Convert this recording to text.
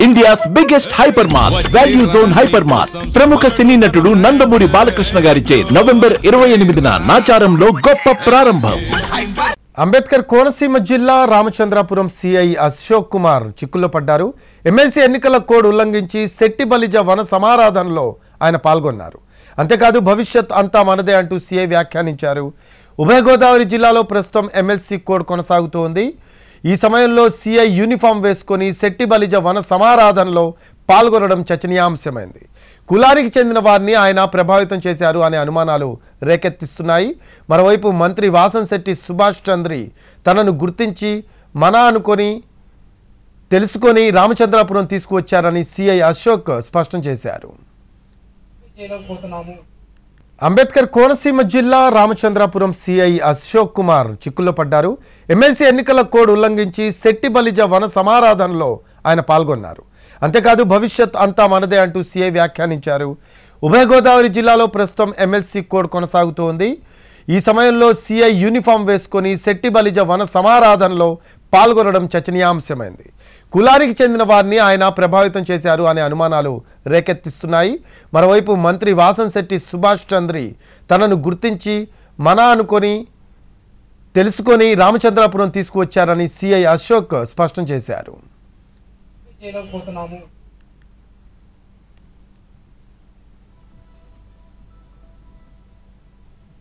India's biggest hyper mart value zone hyper mart ప్రముఖ సినీ నటుడు నందమూరి బాలకృష్ణ గారిచే నవంబర్ 28న నాచారంలో గొప్ప ప్రారంభం. అంబేద్కర్ కోనసీమ జిల్లా రామచంద్రాపురం సిఐ అశోక్ కుమార్ చిక్కుల్లో పడ్డారు. ఎమ్మెల్సీ ఎన్నికల కోడ్ ఉల్లంఘించి శెట్టి బలిజ వన సమారాధనలో ఆయన పాల్గొన్నారు. అంతేకాదు భవిష్యత్ అంతా మనదే అంటూ సిఐ వ్యాఖ్యానించారు. ఉభయ గోదావరి జిల్లాలో ప్రస్తుతం ఎమ్మెల్సీ కోడ్ కొనసాగుతోంది. ఈ సమయంలో సిఐ యూనిఫామ్ వేసుకొని శెట్టి బలిజ వన సమారాధనలో పాల్గొనడం చర్చనీయాంశమైంది. కులానికి చెందిన వారిని ఆయన ప్రభావితం చేశారు అనే అనుమానాలు రేకెత్తిస్తున్నాయి. మరోవైపు మంత్రి వాసంశెట్టి సుభాష్ చంద్రి తనను గుర్తించి మన అనుకొని తెలుసుకొని రామచంద్రాపురం తీసుకువచ్చారని సిఐ అశోక్ స్పష్టం చేశారు. అంబేద్కర్ కోనసీమ జిల్లా రామచంద్రాపురం సిఐ అశోక్ కుమార్ చిక్కుల్లో పడ్డారు. ఎమ్మెల్సీ ఎన్నికల కోడ్ ఉల్లంఘించి శెట్టి బలిజ వన సమారాధనలో ఆయన పాల్గొన్నారు. అంతేకాదు భవిష్యత్ అంతా మనదే అంటూ సిఐ వ్యాఖ్యానించారు. ఉభయ గోదావరి జిల్లాలో ప్రస్తుతం ఎమ్మెల్సీ కోడ్ కొనసాగుతోంది. ఈ సమయంలో సిఐ యూనిఫామ్ వేసుకొని శెట్టి బలిజ వన సమారాధనలో పాల్గొనడం చర్చనీయాంశమైంది. కులానికి చెందిన వారిని ఆయన ప్రభావితం చేశారు అనే అనుమానాలు రేకెత్తిస్తున్నాయి. మరోవైపు మంత్రి వాసంశెట్టి సుభాష్ చంద్రి తనను గుర్తించి మన అనుకొని తెలుసుకొని రామచంద్రాపురం తీసుకువచ్చారని సిఐ అశోక్ స్పష్టం చేశారు.